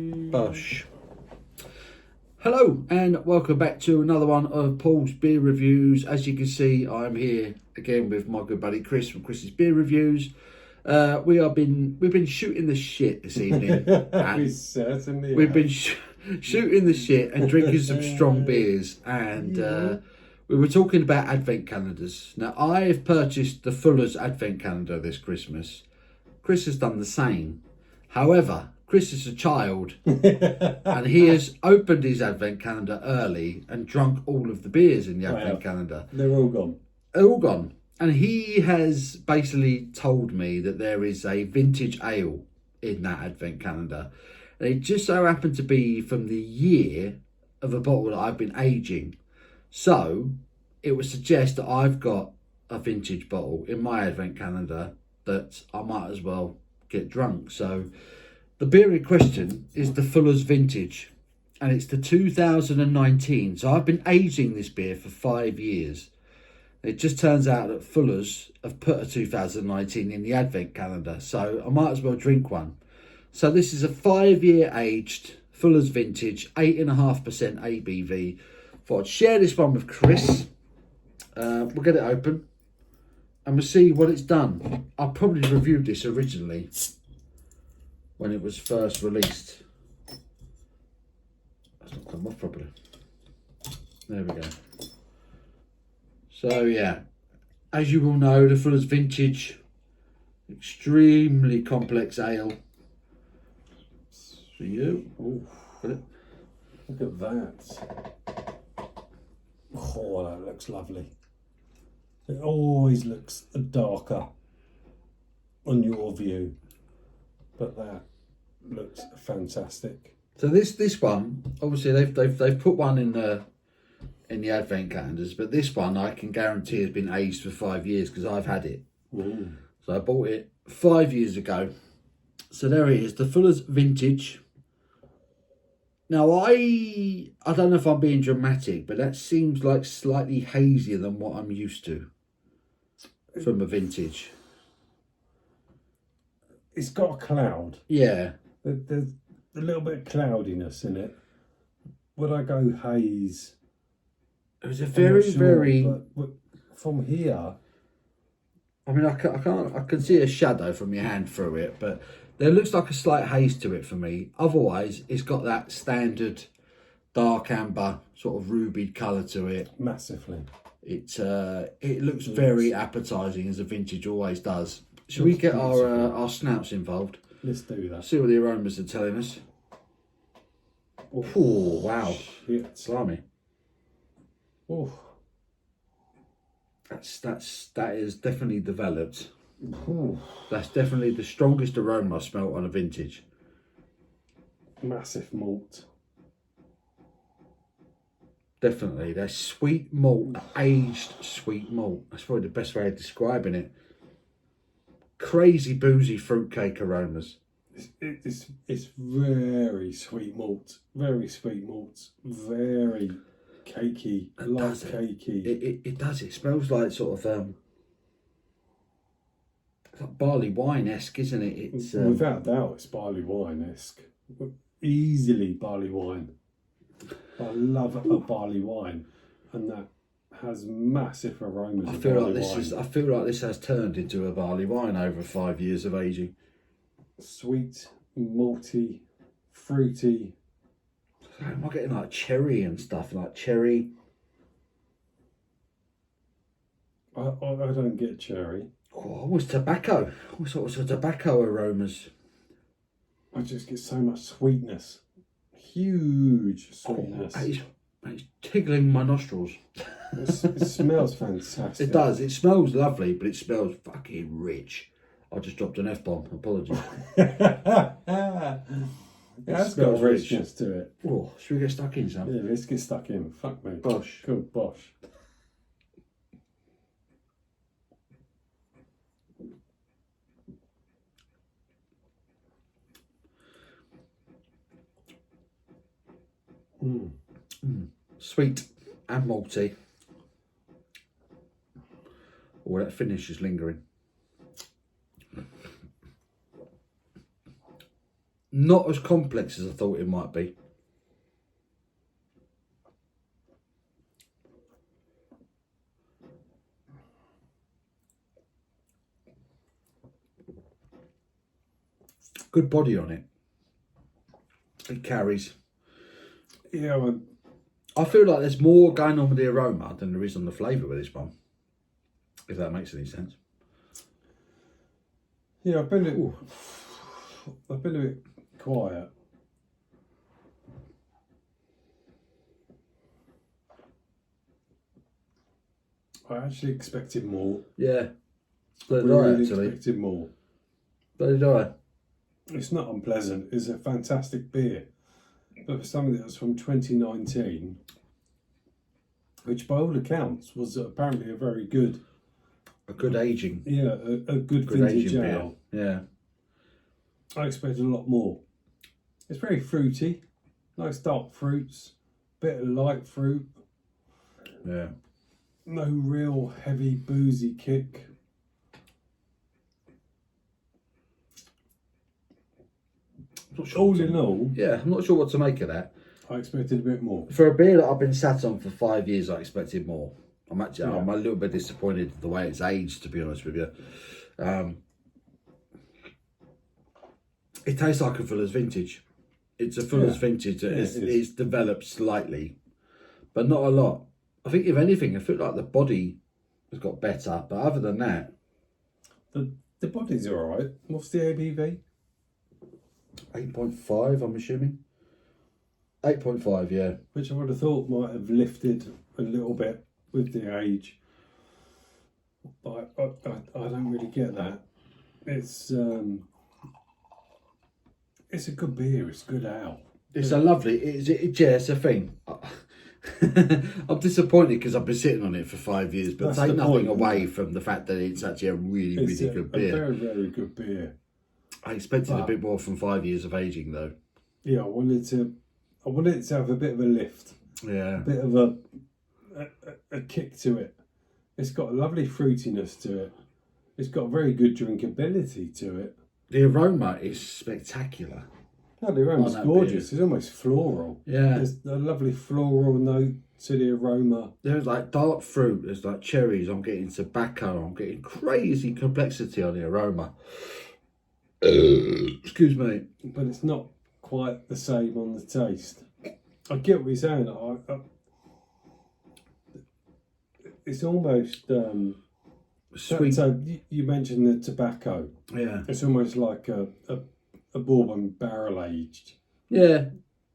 Bosh. Hello and welcome back to another one of Paul's Beer Reviews. As you can see, I'm here again with my good buddy Chris from Chris's Beer Reviews. We've been shooting the shit this evening. We certainly we've have. been shooting the shit and drinking some strong beers, and we were talking about advent calendars. Now, I've purchased the Fuller's advent calendar this Christmas. Chris has done the same. However, Chris is a child and he has opened his advent calendar early and drunk all of the beers in the advent calendar. They're all gone. They're all gone. And he has basically told me that there is a vintage ale in that advent calendar. And it just so happened to be from the year of a bottle that I've been aging. So it would suggest that I've got a vintage bottle in my advent calendar that I might as well get drunk. So the beer in question is the Fuller's Vintage, and it's the 2019. So I've been aging this beer for 5 years. It just turns out that Fuller's have put a 2019 in the advent calendar, so I might as well drink one. So this is a 5-year aged Fuller's Vintage, 8.5% ABV. Thought I'd share this one with Chris. We'll get it open and we'll see what it's done. I probably reviewed this originally when it was first released. That's not come off properly. There we go. So yeah, as you will know, the Fuller's Vintage, extremely complex ale. For you. Ooh, look at that. Oh, that looks lovely. It always looks darker on your view, but that looks fantastic. So this one, obviously they've put one in the advent calendars, but this one I can guarantee has been aged for 5 years because I've had it. Ooh. So I bought it 5 years ago. So there it is, the Fuller's Vintage. Now I don't know if I'm being dramatic, but that seems like slightly hazier than what I'm used to from a vintage. It's got a cloud. Yeah. There's a little bit of cloudiness in it. Would I go haze? It was a very. But from here, I mean, I can see a shadow from your hand through it, but there looks like a slight haze to it for me. Otherwise, it's got that standard dark amber sort of ruby colour to it. massively. It looks very appetising, as a vintage always does. Should we get our snouts involved? Let's do that. See what the aromas are telling us. Oh wow! Shit. Slimy. Oh. That is definitely developed. Ooh. That's definitely the strongest aroma I've smelt on a vintage. Massive malt. Definitely, they're sweet malt, aged sweet malt. That's probably the best way of describing it. Crazy boozy fruitcake aromas. It's very sweet malt. Very sweet malt. Very cakey. Light cakey. It does. It smells like sort of like barley wine-esque, isn't it? It's without doubt, it's barley wine-esque. Easily barley wine. I love a barley wine, and that has massive aromas. I feel like this has turned into a barley wine over 5 years of aging. Sweet, malty, fruity. Am I getting like cherry and stuff? Like cherry. I don't get cherry. Oh, almost tobacco. All sorts of tobacco aromas. I just get so much sweetness. Huge sweetness. It's tickling my nostrils. It smells fantastic. It does. It smells lovely, but it smells fucking rich. I just dropped an F-bomb. Apologies. It has got a richness to it. Oh, should we get stuck in, son? Yeah, let's get stuck in. Fuck me. Bosh. Good bosh. Sweet and malty. Oh, that finish is lingering. Not as complex as I thought it might be. Good body on it. It carries. Yeah, well, I feel like there's more going on with the aroma than there is on the flavour with this one. If that makes any sense. yeah, I've been a bit quiet. I actually expected more. Yeah. So did I, Really actually. expected more. So did I. It's not unpleasant. It's a fantastic beer, but for something that was from 2019, which by all accounts was apparently a very good, A good aging. yeah, a good Good vintage aging beer. ale. Yeah. I expected a lot more. It's very fruity, nice dark fruits, bit of light fruit, Yeah. no real heavy boozy kick. Not sure All what to- in all, Yeah, I'm not sure what to make of that. I expected a bit more. For a beer that I've been sat on for 5 years, I expected more. I'm a little bit disappointed the way it's aged, to be honest with you. It tastes like a Fuller's Vintage. It's a Fuller's Vintage that it's developed slightly, but not a lot. I think if anything, I feel like the body has got better, but other than that, The body's alright. What's the ABV? 8.5, I'm assuming. 8.5, yeah. Which I would have thought might have lifted a little bit with the age. But I don't really get that. It's a good beer. It's a good ale. It's a lovely, it's a thing. I'm disappointed because I've been sitting on it for 5 years, but That's take the nothing point, away from the fact that it's actually a really, It's really good beer. A very, very good beer. I expected a bit more from 5 years of aging, though. Yeah, I wanted it to have a bit of a lift, Yeah. a bit of a kick to it. It's got a lovely fruitiness to it. It's got a very good drinkability to it. The aroma is spectacular. No, the aroma's that gorgeous. It's almost floral. Yeah. There's a lovely floral note to the aroma. There's like dark fruit, there's like cherries, I'm getting tobacco, I'm getting crazy complexity on the aroma. Excuse me. But it's not quite the same on the taste. I get what you're saying. It's almost Sweet. So you mentioned the tobacco. Yeah. It's almost like a bourbon barrel aged Yeah.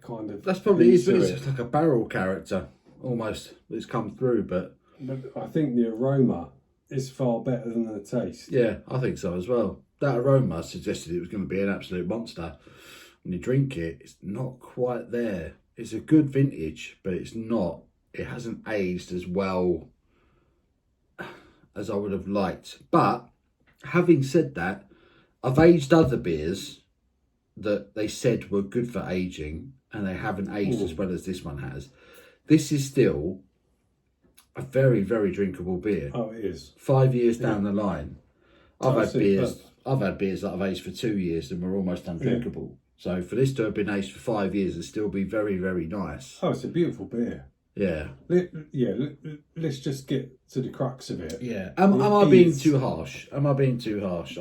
kind of. That's probably it. into It's just like a barrel character, almost. It's come through, but But I think the aroma is far better than the taste. yeah, I think so as well. That aroma suggested it was going to be an absolute monster. When you drink it, it's not quite there. It's a good vintage, but it's not. It hasn't aged as well as I would have liked. But having said that, I've aged other beers that they said were good for aging, and they haven't aged as well as this one has. This is still a very, very drinkable beer. Oh, it is. 5 years down the line, I've had beers that I've aged for 2 years and were almost undrinkable. So for this to have been aged for 5 years and still be very, very nice. Oh, it's a beautiful beer. Yeah. Let's just get to the crux of it. Yeah. Am I being too harsh? Am I being too harsh?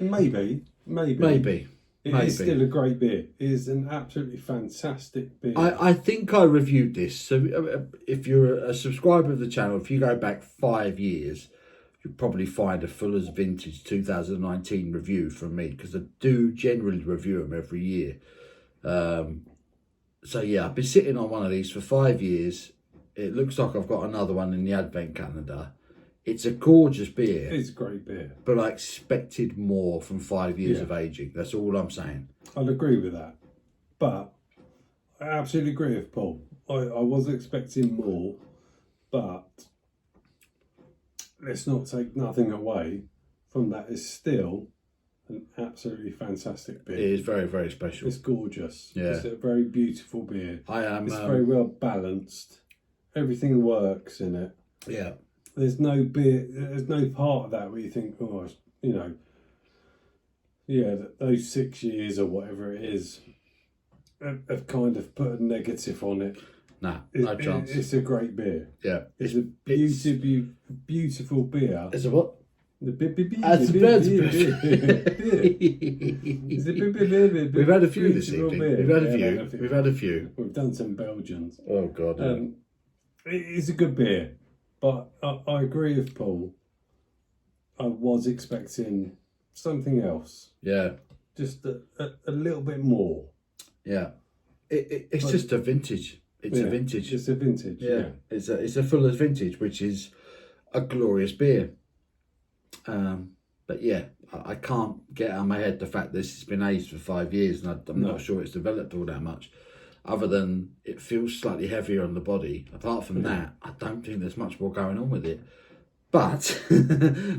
Maybe. Maybe. It is still a great beer. It is an absolutely fantastic beer. I think I reviewed this. So if you're a subscriber of the channel, if you go back 5 years, you'll probably find a Fuller's Vintage 2019 review from me, because I do generally review them every year. So yeah, I've been sitting on one of these for 5 years. It looks like I've got another one in the advent calendar. It's a gorgeous beer. It's a great beer. But I expected more from 5 years of aging. That's all I'm saying. I'll agree with that. But I absolutely agree with Paul. I was expecting more, but let's not take nothing away from that. It's still an absolutely fantastic beer. It is very, very special. It's gorgeous. Yeah. It's a very beautiful beer. It's very well balanced. Everything works in it. Yeah. There's no part of that where you think, oh, yeah, those 6 years or whatever it is have kind of put a negative on it. Nah, no chance. It's a great beer. Yeah. It's a beautiful beer. It's a what? We've had a few this evening. We've had a few. We've done some Belgians. Oh God. Yeah. It's a good beer, but I agree with Paul. I was expecting something else. Yeah. Just a little bit more. Yeah. It's just a vintage. It's a vintage. It's a vintage. Yeah. It's a full of vintage, which is a glorious beer. But yeah, I can't get out of my head the fact this has been aged for 5 years, and I'm not sure it's developed all that much, other than it feels slightly heavier on the body. Apart from that, I don't think there's much more going on with it. But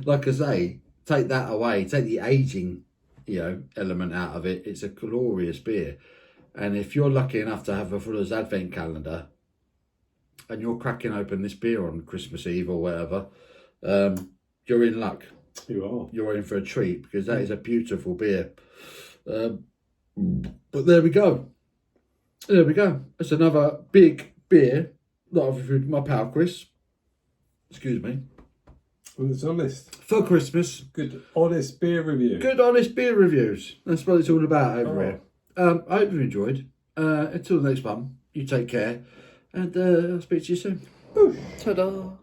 like I say, take that away, take the aging, element out of it. It's a glorious beer, and if you're lucky enough to have a Fuller's Advent calendar, and you're cracking open this beer on Christmas Eve or whatever, you're in luck. You are. You're in for a treat, because that is a beautiful beer. But there we go. There we go. It's another big beer that I've reviewed my pal Chris. Excuse me. Well, it's honest. For Christmas. Good, honest beer review. Good, honest beer reviews. That's what it's all about over here. I hope you enjoyed. Until the next one, you take care. And I'll speak to you soon. Ta-da.